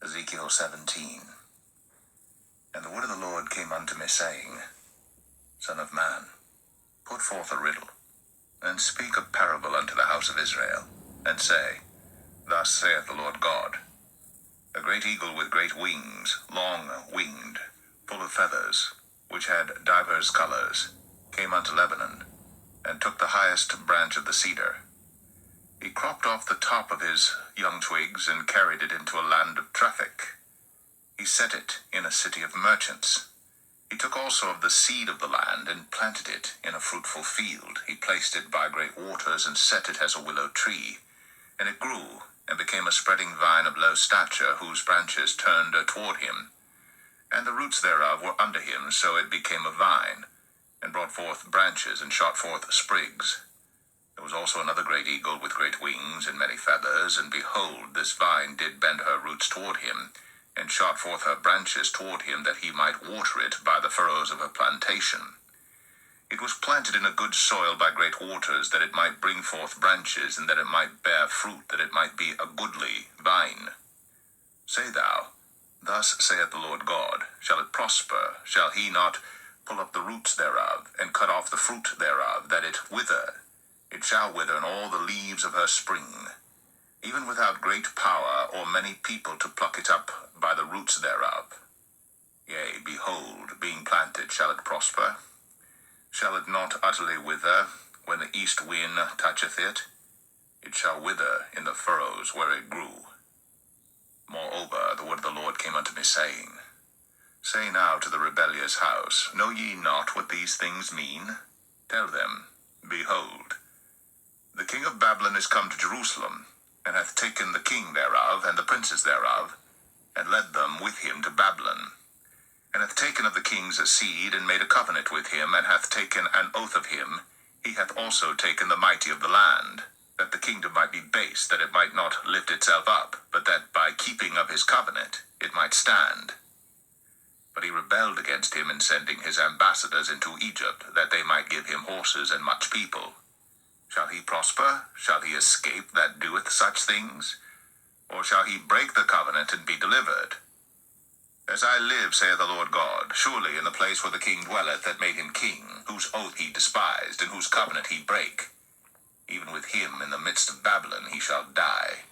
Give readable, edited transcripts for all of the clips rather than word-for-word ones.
Ezekiel 17. And the word of the Lord came unto me, saying, Son of man, put forth a riddle, and speak a parable unto the house of Israel, and say, Thus saith the Lord God, A great eagle with great wings, long-winged, full of feathers, which had divers colors, came unto Lebanon, and took the highest branch of the cedar. He cropped off the top of his young twigs, and carried it into a land of traffic. He set it in a city of merchants. He took also of the seed of the land, and planted it in a fruitful field. He placed it by great waters, and set it as a willow tree. And it grew, and became a spreading vine of low stature, whose branches turned toward him. And the roots thereof were under him, so it became a vine, and brought forth branches, and shot forth sprigs. There was also another great eagle with great wings and many feathers, and behold, this vine did bend her roots toward him, and shot forth her branches toward him, that he might water it by the furrows of her plantation. It was planted in a good soil by great waters, that it might bring forth branches, and that it might bear fruit, that it might be a goodly vine. Say thou, Thus saith the Lord God, Shall it prosper? Shall he not pull up the roots thereof, and cut off the fruit thereof, that it wither? It shall wither in all the leaves of her spring, even without great power or many people to pluck it up by the roots thereof. Yea, behold, being planted, shall it prosper? Shall it not utterly wither when the east wind toucheth it? It shall wither in the furrows where it grew. Moreover, the word of the Lord came unto me, saying, Say now to the rebellious house, Know ye not what these things mean? Tell them, Behold, the king of Babylon is come to Jerusalem, and hath taken the king thereof, and the princes thereof, and led them with him to Babylon, and hath taken of the king's seed, and made a covenant with him, and hath taken an oath of him. He hath also taken the mighty of the land, that the kingdom might be base, that it might not lift itself up, but that by keeping of his covenant it might stand. But he rebelled against him in sending his ambassadors into Egypt, that they might give him horses and much people. Shall he prosper? Shall he escape that doeth such things? Or shall he break the covenant and be delivered? As I live, saith the Lord God, surely in the place where the king dwelleth that made him king, whose oath he despised, and whose covenant he brake, even with him in the midst of Babylon he shall die.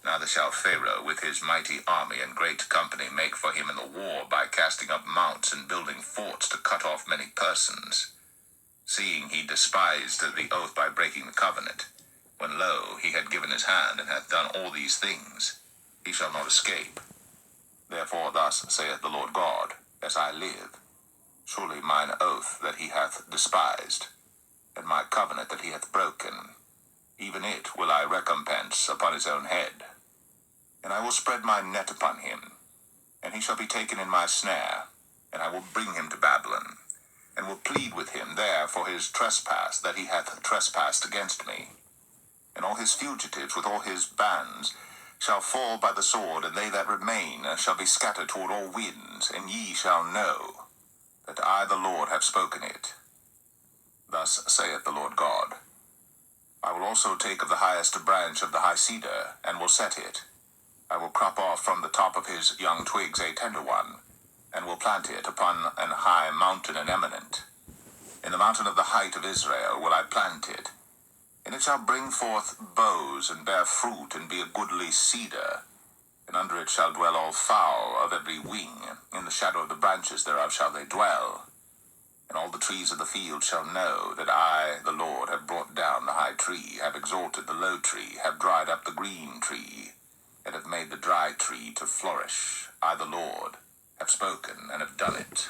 Neither shall Pharaoh with his mighty army and great company make for him in the war, by casting up mounts and building forts to cut off many persons, seeing he despised the oath by breaking the covenant, when lo, he had given his hand, and hath done all these things. He shall not escape. Therefore thus saith the Lord God, As I live, surely mine oath that he hath despised, and my covenant that he hath broken, even it will I recompense upon his own head. And I will spread my net upon him, and he shall be taken in my snare, and I will bring him to Babylon, and will plead with him there for his trespass that he hath trespassed against me. And all his fugitives with all his bands shall fall by the sword, and they that remain shall be scattered toward all winds, and ye shall know that I the Lord have spoken it. Thus saith the Lord God, I will also take of the highest branch of the high cedar, and will set it. I will crop off from the top of his young twigs a tender one, and will plant it upon an high mountain and eminent. In the mountain of the height of Israel will I plant it, and it shall bring forth boughs, and bear fruit, and be a goodly cedar. And under it shall dwell all fowl of every wing. In the shadow of the branches thereof shall they dwell. And all the trees of the field shall know that I, the Lord, have brought down the high tree, have exalted the low tree, have dried up the green tree, and have made the dry tree to flourish. I, the Lord, have spoken and have done it.